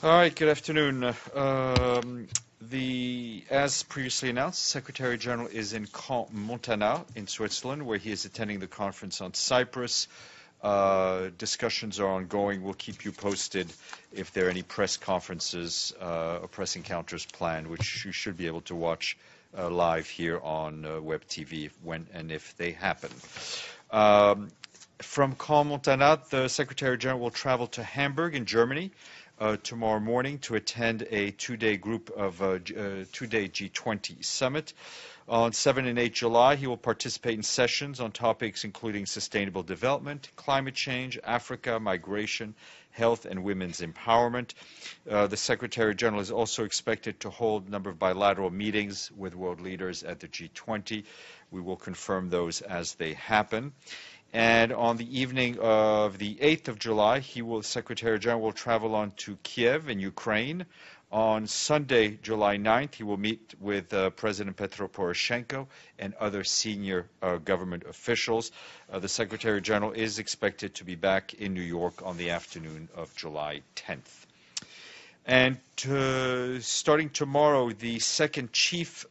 All right, good afternoon. As previously announced, the Secretary General is in Montana in Switzerland, where he is attending the conference on Cyprus. Discussions are ongoing. We'll keep you posted if there are any press conferences or press encounters planned, which you should be able to watch live here on Web TV when and if they happen. From Montana, the Secretary General will travel to Hamburg in Germany tomorrow morning to attend a two-day G20 summit. On 7 and 8 July, he will participate in sessions on topics including sustainable development, climate change, Africa, migration, health, and women's empowerment. The Secretary General is also expected to hold a number of bilateral meetings with world leaders at the G20. We will confirm those as they happen. And on the evening of the 8th of July, Secretary General will travel on to Kiev in Ukraine. On Sunday, July 9th, he will meet with President Petro Poroshenko and other senior government officials. The Secretary General is expected to be back in New York on the afternoon of July 10th. And starting tomorrow, the second Chiefs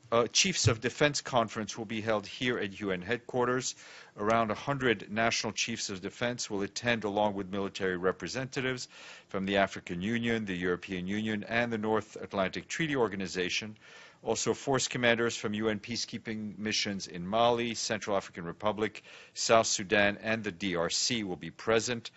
of Defense Conference will be held here at UN headquarters. Around 100 national chiefs of defense will attend along with military representatives from the African Union, the European Union, and the North Atlantic Treaty Organization. Also, force commanders from UN peacekeeping missions in Mali, Central African Republic, South Sudan, and the DRC will be present.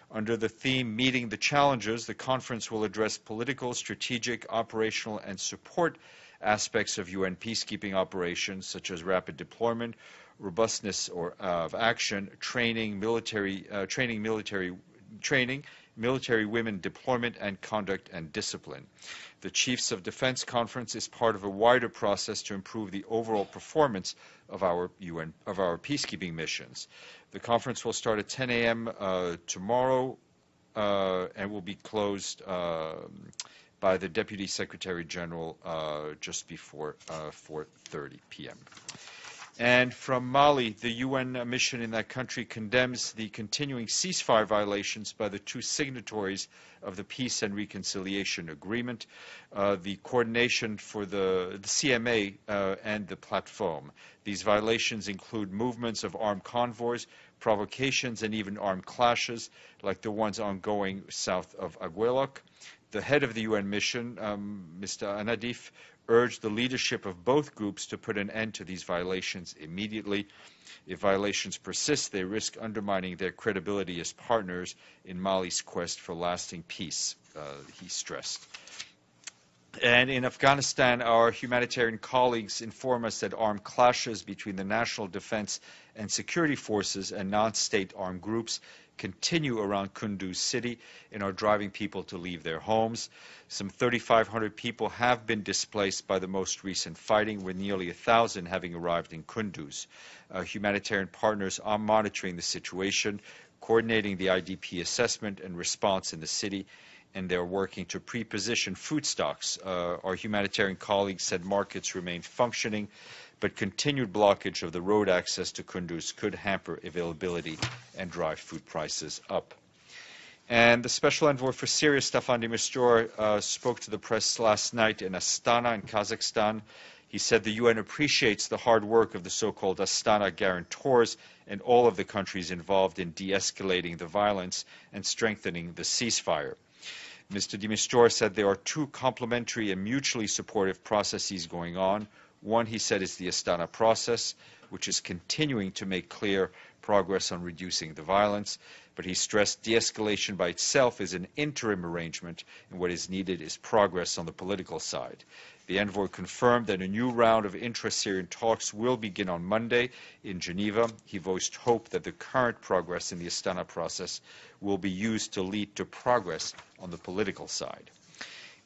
Under the theme Meeting the Challenges, the conference will address political, strategic, operational, and support aspects of UN peacekeeping operations, such as rapid deployment, robustness of action, military women deployment, and conduct and discipline. The Chiefs of Defense Conference is part of a wider process to improve the overall performance of our peacekeeping missions. The conference will start at 10 a.m. Tomorrow and will be closed by the Deputy Secretary General just before 4:30 p.m. And from Mali, the UN mission in that country condemns the continuing ceasefire violations by the two signatories of the Peace and Reconciliation Agreement, the coordination for the CMA and the platform. These violations include movements of armed convoys, provocations, and even armed clashes, like the ones ongoing south of Aguelok. The head of the UN mission, Mr. Anadif, urged the leadership of both groups to put an end to these violations immediately. If violations persist, they risk undermining their credibility as partners in Mali's quest for lasting peace, he stressed. And in Afghanistan, our humanitarian colleagues inform us that armed clashes between the National Defense and Security Forces and non-state armed groups continue around Kunduz city and are driving people to leave their homes. Some 3,500 people have been displaced by the most recent fighting, with nearly 1,000 having arrived in Kunduz. Humanitarian partners are monitoring the situation, coordinating the IDP assessment and response in the city, and they're working to pre-position food stocks. Our humanitarian colleagues said markets remain functioning, but continued blockage of the road access to Kunduz could hamper availability and drive food prices up. And the Special Envoy for Syria, Stéphane de Mistura, spoke to the press last night in Astana in Kazakhstan. He said the UN appreciates the hard work of the so-called Astana guarantors and all of the countries involved in de-escalating the violence and strengthening the ceasefire. Mr. de Mistura said there are two complementary and mutually supportive processes going on. One, he said, is the Astana process, which is continuing to make clear progress on reducing the violence. But he stressed de-escalation by itself is an interim arrangement, and what is needed is progress on the political side. The envoy confirmed that a new round of intra-Syrian talks will begin on Monday in Geneva. He voiced hope that the current progress in the Astana process will be used to lead to progress on the political side.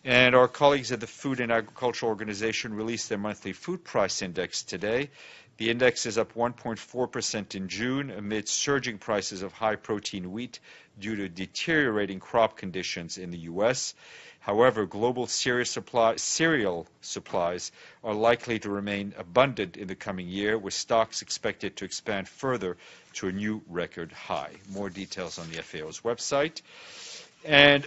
And our colleagues at the Food and Agricultural Organization released their monthly food price index today. The index is up 1.4% in June amid surging prices of high-protein wheat due to deteriorating crop conditions in the U.S. However, global cereal supplies are likely to remain abundant in the coming year, with stocks expected to expand further to a new record high. More details on the FAO's website. And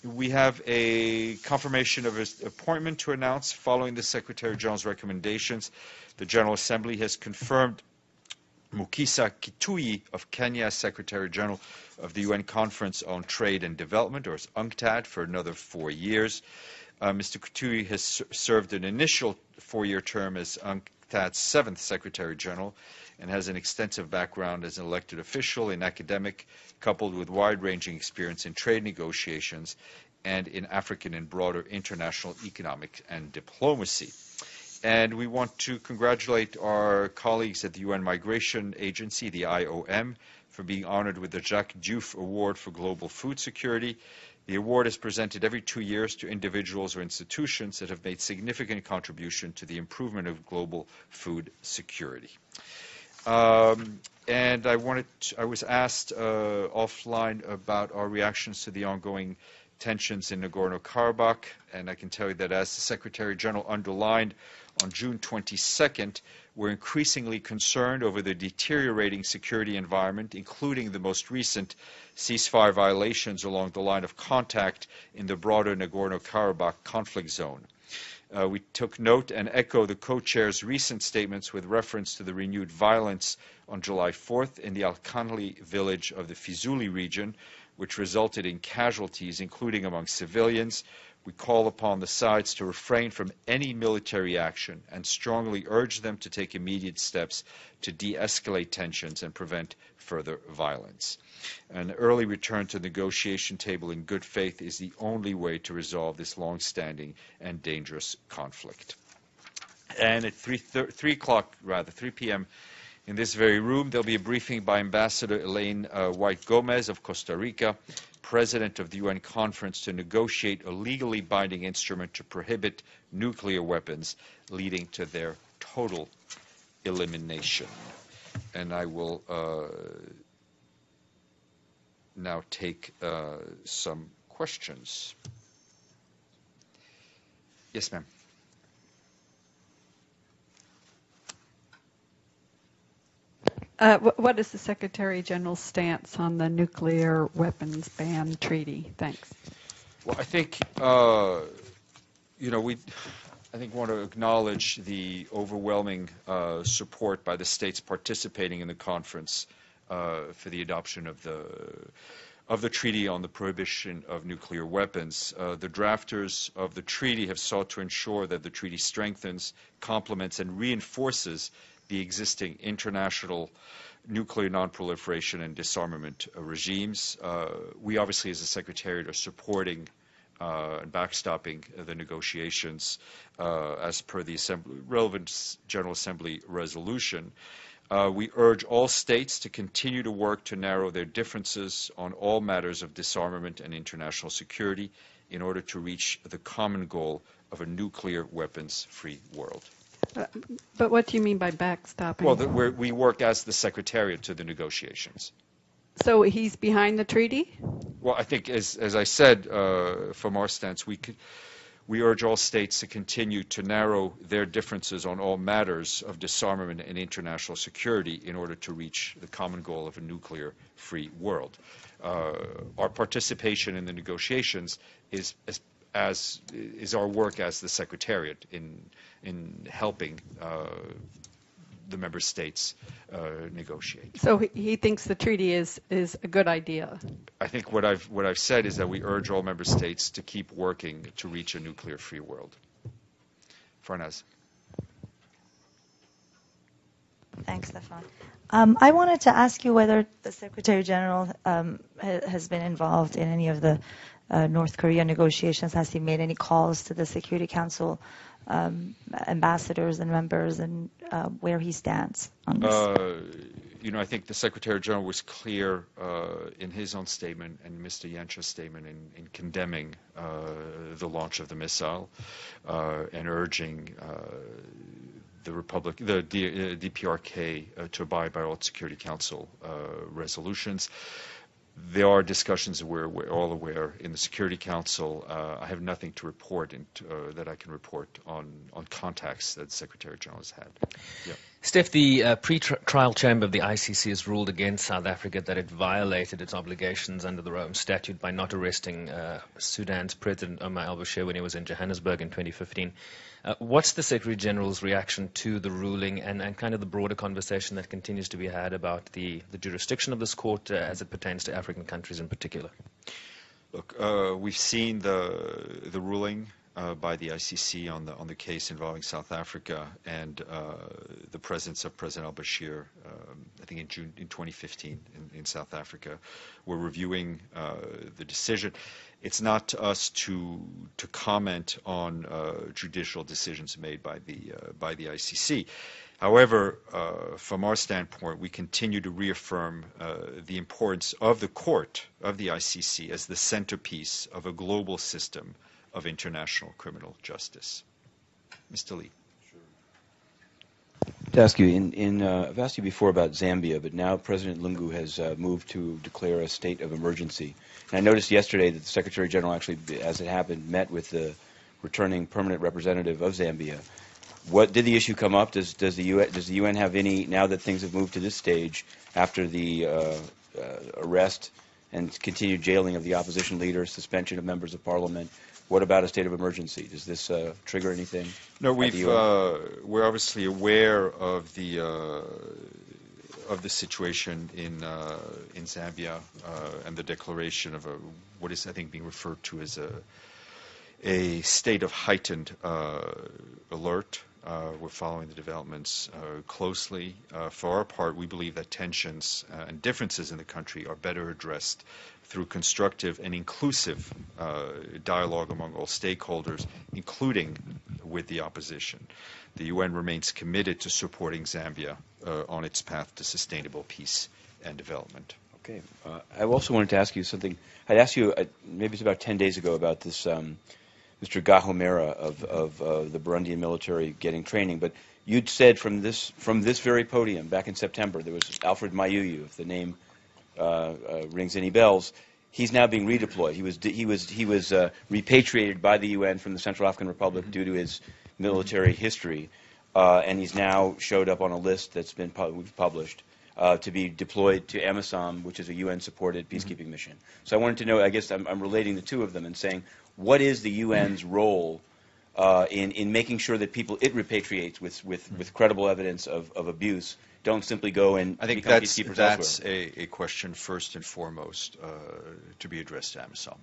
we have a confirmation of his appointment to announce following the Secretary General's recommendations. The General Assembly has confirmed MUKHISA KITUYI of Kenya as Secretary General of the UN Conference on Trade and Development, or as UNCTAD, for another 4 years. Mr. KITUYI has served an initial 4-year term as UNCTAD's 7th Secretary General and has an extensive background as an elected official in academic, coupled with wide-ranging experience in trade negotiations and in African and broader international economic and diplomacy. And we want to congratulate our colleagues at the UN Migration Agency, the IOM, for being honored with the Jacques Diouf Award for Global Food Security. The award is presented every 2 years to individuals or institutions that have made significant contribution to the improvement of global food security. And I was asked offline about our reactions to the ongoing tensions in Nagorno-Karabakh, and I can tell you that as the Secretary General underlined on June 22nd, we're increasingly concerned over the deteriorating security environment, including the most recent ceasefire violations along the line of contact in the broader Nagorno-Karabakh conflict zone. We took note and echo the co-chair's recent statements with reference to the renewed violence on July 4th in the Al-Khanli village of the Fizuli region, which resulted in casualties, including among civilians. We call upon the sides to refrain from any military action and strongly urge them to take immediate steps to de-escalate tensions and prevent further violence. An early return to the negotiation table in good faith is the only way to resolve this long-standing and dangerous conflict. And at 3 p.m. in this very room, there'll be a briefing by Ambassador Elaine White Gomez of Costa Rica, President of the UN Conference, to negotiate a legally binding instrument to prohibit nuclear weapons, leading to their total elimination. And I will now take some questions. Yes, ma'am. What is the Secretary General's stance on the nuclear weapons ban treaty? Thanks. Well, I think, I think want to acknowledge the overwhelming support by the states participating in the conference for the adoption of the treaty on the prohibition of nuclear weapons. The drafters of the treaty have sought to ensure that the treaty strengthens, complements, and reinforces the existing international nuclear nonproliferation and disarmament regimes. We obviously, as a Secretariat, are supporting and backstopping the negotiations as per the relevant General Assembly resolution. We urge all states to continue to work to narrow their differences on all matters of disarmament and international security in order to reach the common goal of a nuclear weapons-free world. But what do you mean by backstopping? Well, we work as the Secretariat to the negotiations. So he's behind the treaty? Well, I think, as I said, from our stance, we urge all states to continue to narrow their differences on all matters of disarmament and international security in order to reach the common goal of a nuclear-free world. Our participation in the negotiations is our work as the Secretariat in helping the member states negotiate. So he thinks the treaty is a good idea. I think what I've said is that we urge all member states to keep working to reach a nuclear-free world. Farnaz. Thanks, Stéphane. I wanted to ask you whether the Secretary General has been involved in any of the North Korea negotiations. Has he made any calls to the Security Council ambassadors and members, and where he stands on this? I think the Secretary General was clear in his own statement and Mr. Yencha's statement in condemning the launch of the missile and urging the DPRK to abide by all Security Council resolutions. There are discussions that we're all aware in the Security Council. I have nothing to report that I can report on contacts that the Secretary General has had. Yeah. Steph, the pre-trial chamber of the ICC has ruled against South Africa that it violated its obligations under the Rome Statute by not arresting Sudan's President Omar al-Bashir when he was in Johannesburg in 2015. What's the Secretary General's reaction to the ruling and kind of the broader conversation that continues to be had about the jurisdiction of this court as it pertains to African countries in particular? Look, we've seen the ruling by the ICC on the case involving South Africa and the presence of President al-Bashir, I think in June in 2015 in South Africa. We're reviewing the decision. It's not to us to comment on judicial decisions made by the ICC. However, from our standpoint, we continue to reaffirm the importance of the court, of the ICC, as the centerpiece of a global system of international criminal justice. Mr. Lee. To ask you, I've asked you before about Zambia, but now President Lungu has moved to declare a state of emergency. And I noticed yesterday that the Secretary General actually, as it happened, met with the returning permanent representative of Zambia. What did the issue come up? Does the UN have any, now that things have moved to this stage, after the arrest and continued jailing of the opposition leaders, suspension of members of parliament? What about a state of emergency? Does this trigger anything? No, we're obviously aware of the situation in Zambia and the declaration of what is, I think, being referred to as a state of heightened alert. We're following the developments closely. For our part, we believe that tensions and differences in the country are better addressed through constructive and inclusive dialogue among all stakeholders, including with the opposition. The UN remains committed to supporting Zambia on its path to sustainable peace and development. Okay. I also wanted to ask you something. I'd asked you, maybe it's about 10 days ago, about this Mr. Gahomera of the Burundian military getting training, but you'd said from this very podium back in September, there was Alfred Mayuyu, if the name rings any bells. He's now being redeployed. He was repatriated by the UN from the Central African Republic due to his military history, and he's now showed up on a list that's been we've published to be deployed to AMISOM, which is a UN-supported peacekeeping mission. So I wanted to know, I guess I'm relating the two of them and saying, what is the UN's role in making sure that people it repatriates with credible evidence of abuse don't simply go and I think become peacekeepers that's elsewhere? a question first and foremost to be addressed to AMISOM.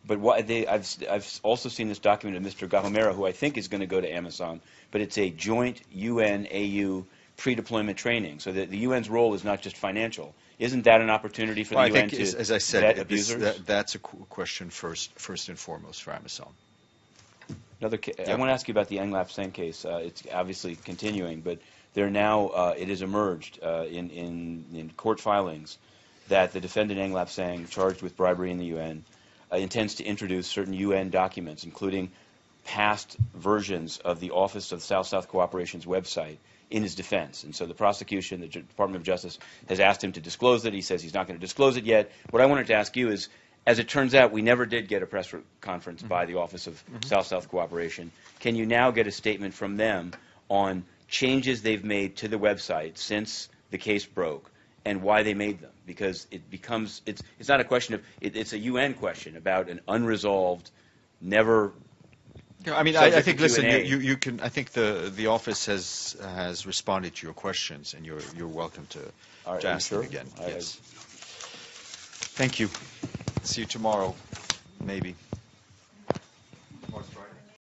But I've also seen this document of Mr. Gahomera, who I think is going to go to AMISOM, but it's a joint UN-AU pre-deployment training. So that the UN's role is not just financial. Isn't that an opportunity for the UN to as I said, vet abusers? that's a question first and foremost for AMISOM. I want to ask you about the Englap Seng case. It's obviously continuing, but there now it has emerged in court filings that the defendant Englap Seng, charged with bribery in the UN, intends to introduce certain UN documents, including past versions of the Office of South-South Cooperation's website, in his defense. And so the prosecution, the Department of Justice, has asked him to disclose it. He says he's not going to disclose it yet. What I wanted to ask you is, as it turns out, we never did get a press conference by the Office of South-South Cooperation. Can you now get a statement from them on changes they've made to the website since the case broke and why they made them? Because it becomes, it's not a question of, it's a UN question about an unresolved, never... Yeah, I mean, I think. Listen, you can. I think the office has responded to your questions, and you're welcome to ask them again. Yes. Thank you. See you tomorrow, maybe.